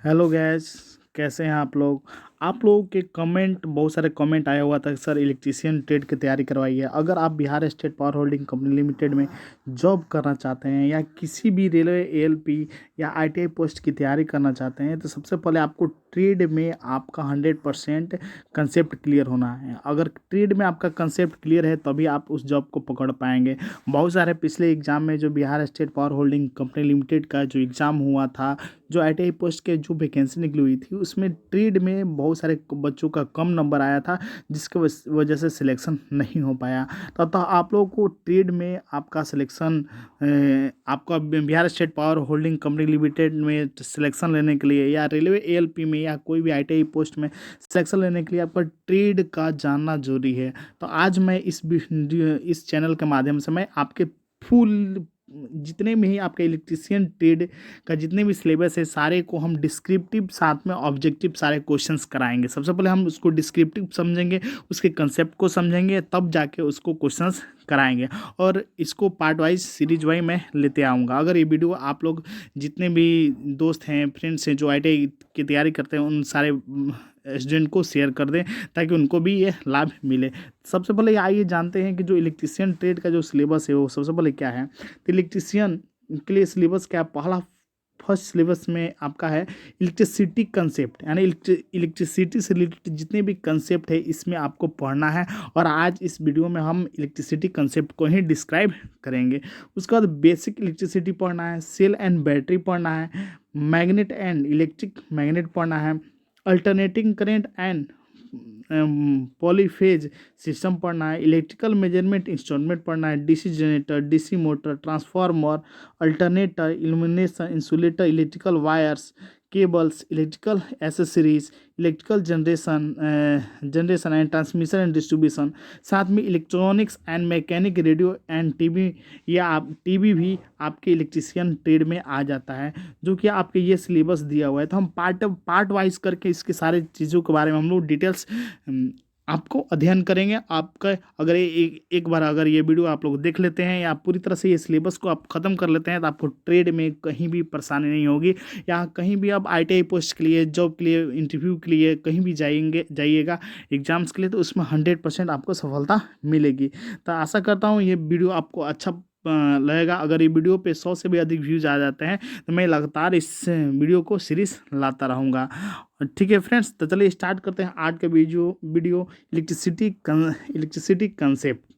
Hello guys, कैसे हैं आप लोग। आप लोगों के कमेंट, बहुत सारे कमेंट आया हुआ था कि सर इलेक्ट्रीशियन ट्रेड की तैयारी करवाइए। अगर आप Bihar state power holding company limited में जॉब करना चाहते हैं या किसी भी रेलवे एएलपी या आईटीआई पोस्ट की तैयारी करना चाहते हैं तो सबसे पहले आपको ट्रेड में आपका 100% कंसेप्ट क्लियर होना है। अगर ट्रेड में आपका कंसेप्ट क्लियर है तभी आप उस जॉब को पकड़ पाएंगे। बहुत सारे पिछले एग्जाम में जो Bihar state power holding company limited का जो एग्ज़ाम हुआ था, जो आईटीआई पोस्ट के जो वैकेंसी निकली हुई थी, उसमें ट्रेड में बहुत सारे बच्चों का कम नंबर आया था, जिसके वजह से सिलेक्शन नहीं हो पाया। तो अतः आप लोगों को ट्रेड में आपका सिलेक्शन, आपका Bihar state power holding company limited में सिलेक्शन लेने के लिए या रेलवे एएलपी में या कोई भी आईटीआई पोस्ट में सिलेक्शन लेने के लिए आपका ट्रेड का जानना जरूरी है। तो आज मैं इस चैनल के माध्यम से मैं आपके फुल जितने में ही आपका इलेक्ट्रीशियन ट्रेड का जितने भी सिलेबस है सारे को हम डिस्क्रिप्टिव साथ में ऑब्जेक्टिव सारे क्वेश्चंस कराएंगे। सबसे पहले हम उसको डिस्क्रिप्टिव समझेंगे, उसके कंसेप्ट को समझेंगे, तब जाके उसको क्वेश्चंस कराएंगे। और इसको पार्ट वाइज सीरीज वाइज मैं लेते आऊँगा। अगर ये वीडियो आप लोग जितने भी दोस्त हैं, फ्रेंड्स हैं जो आईटीआई की तैयारी करते हैं, उन सारे स्टूडेंट को शेयर कर दें ताकि उनको भी ये लाभ मिले। सबसे पहले आइए जानते हैं कि जो इलेक्ट्रीशियन ट्रेड का जो सिलेबस है वो सबसे पहले क्या है। तो इलेक्ट्रीशियन के लिए सिलेबस क्या, पहला फर्स्ट सिलेबस में आपका है इलेक्ट्रिसिटी कंसेप्ट, यानी इलेक्ट्रिसिटी से रिलेटेड जितने भी कंसेप्ट है इसमें आपको पढ़ना है। और आज इस वीडियो में हम इलेक्ट्रिसिटी कंसेप्ट को ही डिस्क्राइब करेंगे। उसके बाद बेसिक इलेक्ट्रिसिटी पढ़ना है, सेल एंड बैटरी पढ़ना है, मैग्नेट एंड इलेक्ट्रिक मैग्नेट पढ़ना है, alternating current and polyphase system पढ़ना है, इलेक्ट्रिकल मेजरमेंट इंस्ट्रूमेंट पढ़ना है, DC generator, DC motor, transformer, alternator, illumination, insulator, electrical wires, cables, electrical accessories, electrical generation and transmission and distribution, साथ में electronics and mechanic, radio and TV, या आप TV भी आपके इलेक्ट्रीशियन ट्रेड में आ जाता है, जो कि आपके ये सिलेबस दिया हुआ है। तो हम पार्ट वाइज करके इसके सारे चीज़ों के बारे में हम लोग डिटेल्स आपको अध्ययन करेंगे। आपका अगर एक बार अगर ये वीडियो आप लोग देख लेते हैं या पूरी तरह से ये सिलेबस को आप ख़त्म कर लेते हैं तो आपको ट्रेड में कहीं भी परेशानी नहीं होगी। या कहीं भी आप आईटीआई पोस्ट के लिए, जॉब के लिए, इंटरव्यू के लिए कहीं भी जाइएगा एग्जाम्स के लिए, तो उसमें 100% आपको सफलता मिलेगी। तो आशा करता हूँ ये वीडियो आपको अच्छा लगेगा। अगर ये वीडियो पे 100 से भी अधिक व्यूज़ आ जाते हैं तो मैं लगातार इस वीडियो को सीरीज लाता रहूँगा। ठीक है फ्रेंड्स, तो चलिए स्टार्ट करते हैं आज का वीडियो इलेक्ट्रिसिटी कंसेप्ट।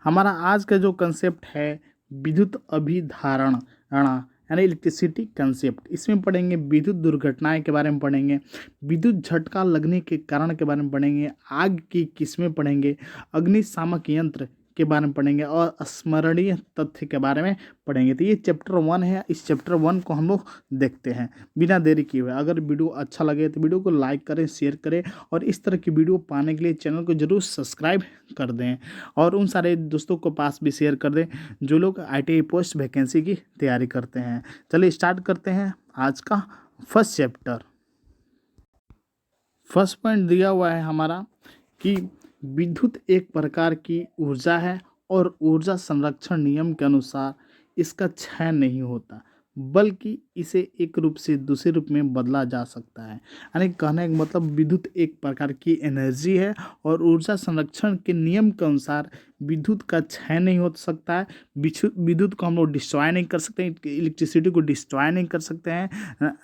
हमारा आज का जो कंसेप्ट है विद्युत अभिधारणा, यानी इलेक्ट्रिसिटी कंसेप्ट। इसमें पढ़ेंगे विद्युत दुर्घटनाएं के बारे में पढ़ेंगे, विद्युत झटका लगने के कारण के बारे में पढ़ेंगे, आग की किस्में पढ़ेंगे, अग्निशामक यंत्र के बारे में पढ़ेंगे और स्मरणीय तथ्य के बारे में पढ़ेंगे। तो ये चैप्टर 1 है। इस चैप्टर 1 को हम लोग देखते हैं बिना देरी किए हुए। अगर वीडियो अच्छा लगे तो वीडियो को लाइक करें, शेयर करें और इस तरह की वीडियो पाने के लिए चैनल को जरूर सब्सक्राइब कर दें और उन सारे दोस्तों को पास भी शेयर कर दें जो लोग आईटीआई पोस्ट वैकेंसी की तैयारी करते हैं। चलिए स्टार्ट करते हैं आज का फर्स्ट चैप्टर। फर्स्ट पॉइंट दिया हुआ है हमारा कि विद्युत एक प्रकार की ऊर्जा है और ऊर्जा संरक्षण नियम के अनुसार इसका क्षय नहीं होता, बल्कि इसे एक रूप से दूसरे रूप में बदला जा सकता है। यानी कहने का मतलब विद्युत एक प्रकार की एनर्जी है और ऊर्जा संरक्षण के नियम के अनुसार विद्युत का क्षय नहीं हो सकता है। विद्युत को हम लोग डिस्ट्रॉय नहीं कर सकते, इलेक्ट्रिसिटी को डिस्ट्रॉय नहीं कर सकते हैं,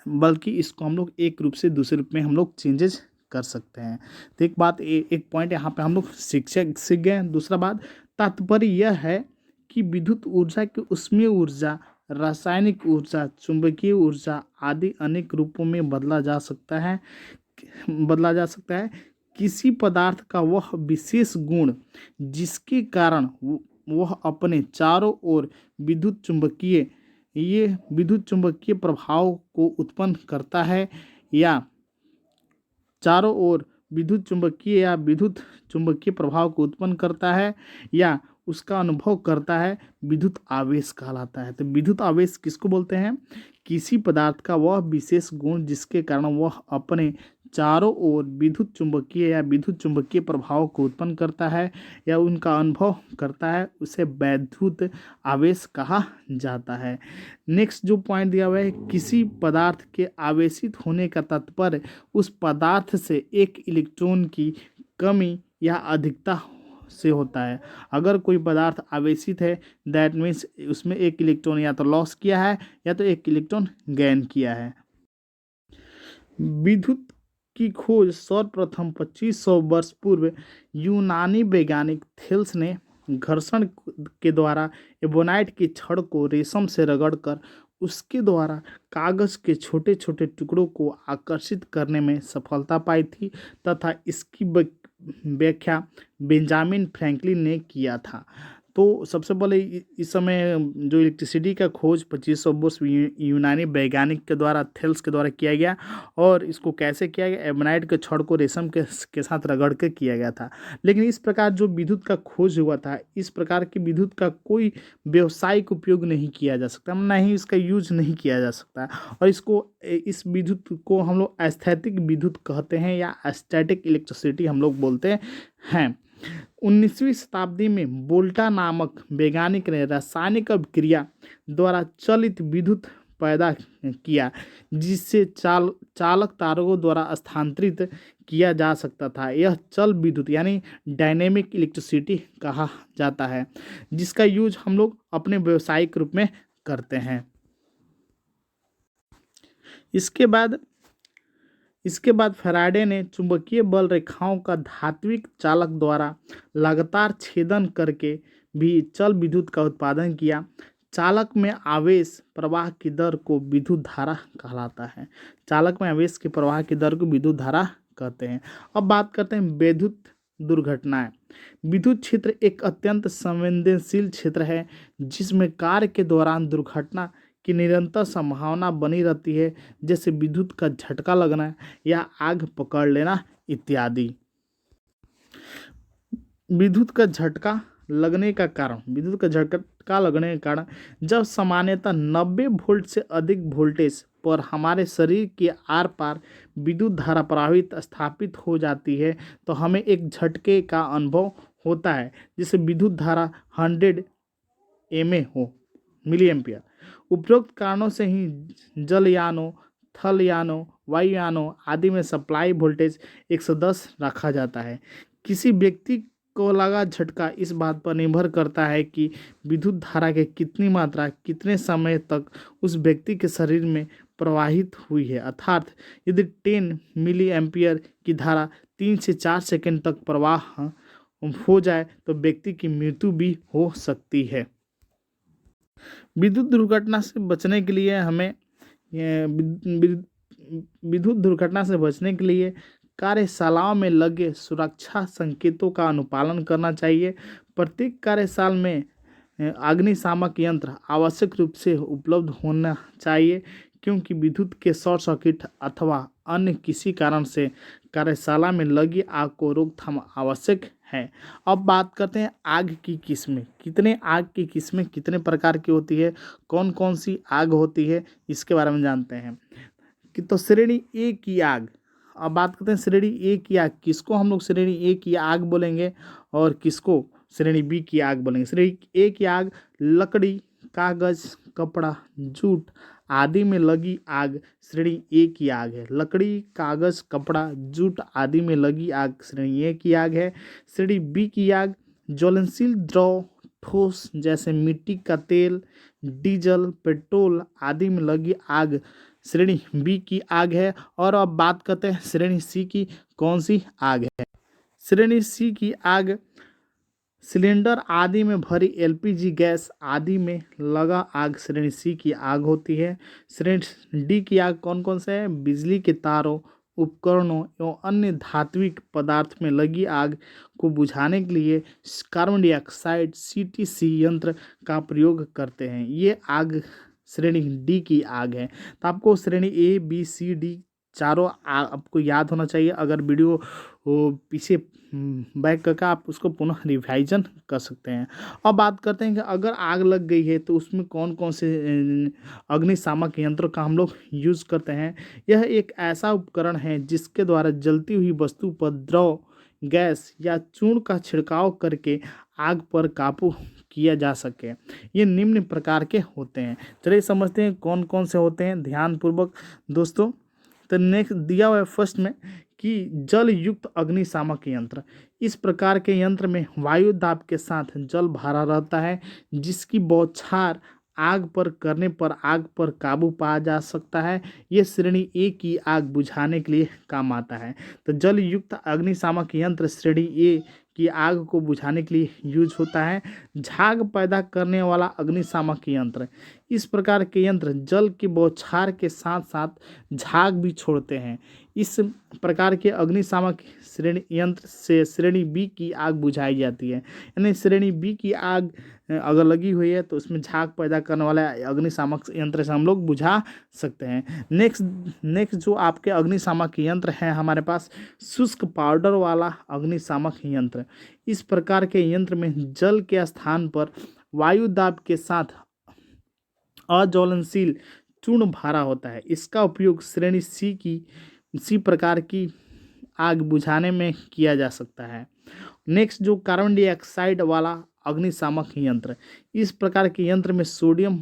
बल्कि इसको हम लोग एक रूप से दूसरे रूप में हम लोग चेंजेस कर सकते हैं। तो एक बात, एक पॉइंट यहाँ पे हम लोग सीख गए। दूसरा बात, तात्पर्य यह है कि विद्युत ऊर्जा की ऊष्मीय ऊर्जा, रासायनिक ऊर्जा, चुंबकीय ऊर्जा आदि अनेक रूपों में बदला जा सकता है। किसी पदार्थ का वह विशेष गुण जिसके कारण वह अपने चारों ओर विद्युत चुंबकीय प्रभाव को उत्पन्न करता है या चारों ओर विद्युत चुंबकीय प्रभाव को उत्पन्न करता है या उसका अनुभव करता है, विद्युत आवेश कहलाता है। तो विद्युत आवेश किसको बोलते हैं? किसी पदार्थ का वह विशेष गुण जिसके कारण वह अपने चारों ओर विद्युत चुंबकीय या विद्युत चुंबकीय प्रभाव को उत्पन्न करता है या उनका अनुभव करता है, उसे वैद्युत आवेश कहा जाता है। नेक्स्ट जो पॉइंट दिया हुआ है, किसी पदार्थ के आवेशित होने का तात्पर्य उस पदार्थ से एक इलेक्ट्रॉन की कमी या अधिकता से होता है। अगर कोई पदार्थ आवेशित है, दैट मीन्स उसमें एक इलेक्ट्रॉन या तो लॉस किया है या तो एक इलेक्ट्रॉन गेन किया है। विद्युत की खोज सर्वप्रथम 2500 वर्ष पूर्व यूनानी वैज्ञानिक थेल्स ने घर्षण के द्वारा एबोनाइट की छड़ को रेशम से रगड़कर उसके द्वारा कागज के छोटे छोटे टुकड़ों को आकर्षित करने में सफलता पाई थी तथा इसकी व्याख्या बेंजामिन फ्रैंकलिन ने किया था। तो सबसे पहले इस समय जो इलेक्ट्रिसिटी का खोज 2500 वर्ष यूनानी वैज्ञानिक के द्वारा थेल्स के द्वारा किया गया, और इसको कैसे किया गया, एबोनाइट के छड़ को रेशम के साथ रगड़ के किया गया था। लेकिन इस प्रकार जो विद्युत का खोज हुआ था, इस प्रकार की विद्युत का कोई व्यावसायिक उपयोग नहीं किया जा सकता, ना ही इसका यूज नहीं किया जा सकता। और इस विद्युत को हम लोग एस्थेटिक विद्युत कहते हैं या एस्थेटिक इलेक्ट्रिसिटी हम लोग बोलते हैं। 19वीं शताब्दी में वोल्टा नामक वैज्ञानिक ने रासायनिक अभिक्रिया द्वारा चलित विद्युत पैदा किया, जिससे चालक तारों द्वारा स्थानांतरित किया जा सकता था। यह चल विद्युत यानी डायनेमिक इलेक्ट्रिसिटी कहा जाता है, जिसका यूज हम लोग अपने व्यावसायिक रूप में करते हैं। इसके बाद फैराडे ने चुंबकीय बल रेखाओं का धात्विक चालक द्वारा लगातार छेदन करके भी चल विद्युत का उत्पादन किया। चालक में आवेश प्रवाह की दर को विद्युत धारा कहलाता है। चालक में आवेश के प्रवाह की दर को विद्युत धारा कहते हैं। अब बात करते हैं विद्युत दुर्घटनाएं। विद्युत क्षेत्र एक अत्यंत संवेदनशील क्षेत्र है जिसमें कार्य के दौरान दुर्घटना की निरंतर संभावना बनी रहती है, जैसे विद्युत का झटका लगना या आग पकड़ लेना इत्यादि। विद्युत का झटका लगने का कारण जब सामान्यतः 90 वोल्ट से अधिक वोल्टेज पर हमारे शरीर के आर पार विद्युत धारा प्रवाहित स्थापित हो जाती है, तो हमें एक झटके का अनुभव होता है, जिसे विद्युत धारा 100 मिली एम्पियर। उपरोक्त कारणों से ही जलयानों, थलयानों, वायुयानों आदि में सप्लाई वोल्टेज 110 रखा जाता है। किसी व्यक्ति को लगा झटका इस बात पर निर्भर करता है कि विद्युत धारा की कितनी मात्रा कितने समय तक उस व्यक्ति के शरीर में प्रवाहित हुई है। अर्थात यदि 10 मिली एम्पियर की धारा 3 से 4 सेकंड तक प्रवाह हो जाए तो व्यक्ति की मृत्यु भी हो सकती है। विद्युत दुर्घटना से बचने के लिए कार्यशालाओं में लगे सुरक्षा संकेतों का अनुपालन करना चाहिए। प्रत्येक कार्यशाला में अग्निशामक यंत्र आवश्यक रूप से उपलब्ध होना चाहिए, क्योंकि विद्युत के शॉर्ट सर्किट अथवा अन्य किसी कारण से कार्यशाला में लगी आग को रोकथाम आवश्यक है। अब बात करते हैं आग की किस्में। आग की किस्में कितने प्रकार की होती है, कौन कौन सी आग होती है, इसके बारे में जानते हैं। तो श्रेणी ए की आग। अब बात करते हैं श्रेणी ए की आग, किसको हम लोग श्रेणी ए की आग बोलेंगे और किसको श्रेणी बी की आग बोलेंगे। श्रेणी ए की आग लकड़ी, कागज, कपड़ा, जूट आदि में लगी आग श्रेणी ए की आग है। लकड़ी, कागज, कपड़ा, जूट आदि में लगी आग श्रेणी ए की आग है। श्रेणी बी की आग ज्वलनशील द्रव ठोस जैसे मिट्टी का तेल, डीजल, पेट्रोल आदि में लगी आग श्रेणी बी की आग है। और अब बात करते हैं श्रेणी सी की, कौन सी आग है। श्रेणी सी की आग सिलेंडर आदि में भरी एलपीजी गैस आदि में लगा आग श्रेणी सी की आग होती है। श्रेणी डी की आग कौन कौन से है, बिजली के तारों, उपकरणों एवं अन्य धात्विक पदार्थ में लगी आग को बुझाने के लिए कार्बन डाइऑक्साइड CTC यंत्र का प्रयोग करते हैं। ये आग श्रेणी डी की आग है। तो आपको श्रेणी A, B, C, D चारों आपको याद होना चाहिए। अगर वीडियो वो पीछे बैक करके आप उसको पुनः रिवाइजन कर सकते हैं। अब बात करते हैं कि अगर आग लग गई है तो उसमें कौन कौन से अग्निशामक यंत्रों का हम लोग यूज़ करते हैं। यह एक ऐसा उपकरण है जिसके द्वारा जलती हुई वस्तु पर द्रव, गैस या चूर्ण का छिड़काव करके आग पर काबू किया जा सके। ये निम्न प्रकार के होते हैं। चलिए समझते हैं कौन कौन से होते हैं ध्यानपूर्वक दोस्तों। तो नेक्स्ट दिया हुआ है फर्स्ट में कि जल युक्त अग्निशामक यंत्र। इस प्रकार के यंत्र में वायु दाब के साथ जल भरा रहता है जिसकी बौछार आग पर करने पर आग पर काबू पाया जा सकता है। ये श्रेणी ए की आग बुझाने के लिए काम आता है। तो जल युक्त अग्निशामक यंत्र श्रेणी ए की आग को बुझाने के लिए यूज होता है। झाग पैदा करने वाला अग्निशामक यंत्र। इस प्रकार के यंत्र जल की बौछार के साथ साथ झाग भी छोड़ते हैं। इस प्रकार के अग्निशामक श्रेणी यंत्र से श्रेणी बी की आग बुझाई जाती है। यानी श्रेणी बी की आग अगर लगी हुई है तो उसमें झाग पैदा करने वाला अग्निशामक यंत्र से हम लोग बुझा सकते हैं। नेक्स्ट जो आपके अग्निशामक यंत्र हैं हमारे पास शुष्क पाउडर वाला अग्निशामक यंत्र। इस प्रकार के यंत्र में जल के स्थान पर वायु दाब के साथ अज्वलनशील चूर्ण भरा होता है। इसका उपयोग श्रेणी सी प्रकार की आग बुझाने में किया जा सकता है। नेक्स्ट जो कार्बन डाइऑक्साइड वाला अग्निशामक यंत्र। इस प्रकार के यंत्र में सोडियम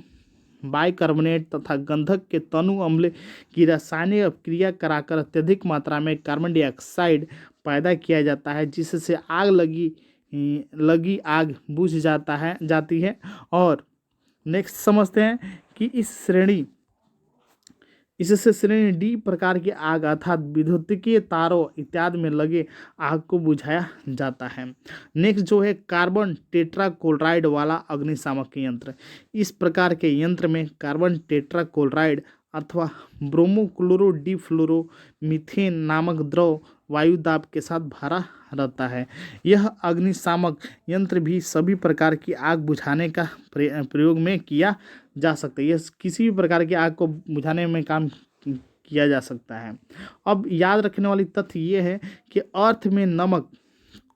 बाइकार्बोनेट तथा गंधक के तनु अम्ल की रासायनिक अभिक्रिया कराकर अत्यधिक मात्रा में कार्बन डाइऑक्साइड पैदा किया जाता है जिससे आग लगी आग बुझ जाती है। और नेक्स्ट समझते हैं कि इससे श्रेणी डी प्रकार की आग अर्थात विद्युतीय तारों इत्यादि में लगे आग को बुझाया जाता है। नेक्स्ट जो है कार्बन टेट्राक्लोराइड वाला अग्निशामक यंत्र। इस प्रकार के यंत्र में कार्बन टेट्राक्लोराइड अथवा ब्रोमोक्लोरो डिफ्लोरो मीथेन नामक द्रव वायु दाब के साथ भरा रहता है। यह अग्निशामक यंत्र भी सभी प्रकार की आग बुझाने का प्रयोग में किया जा सकता है। यह किसी भी प्रकार की आग को बुझाने में काम किया जा सकता है। अब याद रखने वाली तथ्य ये है कि अर्थ में नमक,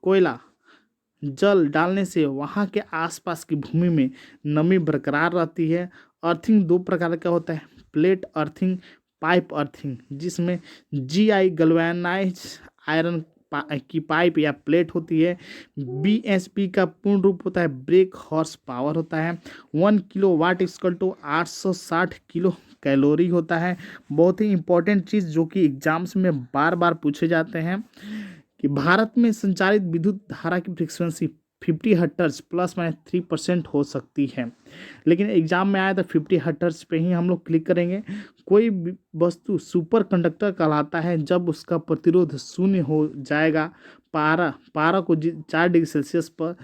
कोयला, जल डालने से वहाँ के आसपास की भूमि में नमी बरकरार रहती है। अर्थिंग दो प्रकार का होता है, प्लेट अर्थिंग, पाइप अर्थिंग, जिसमें GI गैल्वेनाइज आयरन की पाइप या प्लेट होती है। BHP का पूर्ण रूप होता है ब्रेक हॉर्स पावर होता है। 1 kilowatt equal to 860 kilo calorie होता है। बहुत ही इंपॉर्टेंट चीज़ जो कि एग्जाम्स में बार बार पूछे जाते हैं कि भारत में संचालित विद्युत धारा की फ्रीक्वेंसी 50 हर्ट्ज ±3% हो सकती है। लेकिन एग्जाम में आया तो 50 हर्ट्ज पे ही हम लोग क्लिक करेंगे। कोई वस्तु सुपर कंडक्टर कहलाता है जब उसका प्रतिरोध शून्य हो जाएगा। पारा को 4 डिग्री सेल्सियस पर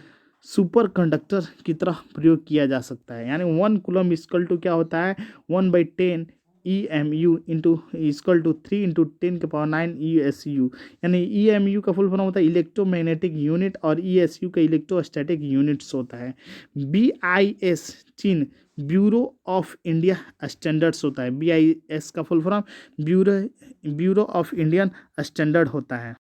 सुपर कंडक्टर की तरह प्रयोग किया जा सकता है। यानी 1 कूलम इक्वल टू क्या होता है 1/10 EMU into equal to 3 × 10⁹ ESU। यानी EMU का फुल फॉर्म होता है इलेक्ट्रोमैग्नेटिक यूनिट और ESU का इलेक्ट्रोस्टैटिक यूनिट्स होता है। BIS चीन ब्यूरो ऑफ इंडिया स्टैंडर्ड्स होता है। BIS का full form bureau of Indian standard होता है।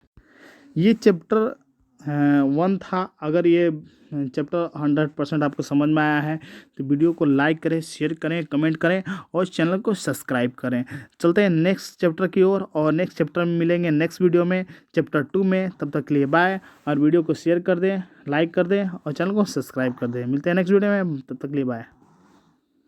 ये चैप्टर 1 था। अगर ये चैप्टर 100% आपको समझ में आया है तो वीडियो को लाइक करें, शेयर करें, कमेंट करें और चैनल को सब्सक्राइब करें। चलते हैं नेक्स्ट चैप्टर की ओर और नेक्स्ट चैप्टर में मिलेंगे नेक्स्ट वीडियो में चैप्टर 2 में। तब तक के लिए बाय और वीडियो को शेयर कर दें, लाइक कर दें और चैनल को सब्सक्राइब कर दें। मिलते हैं नेक्स्ट वीडियो में, तब तक के लिए बाय।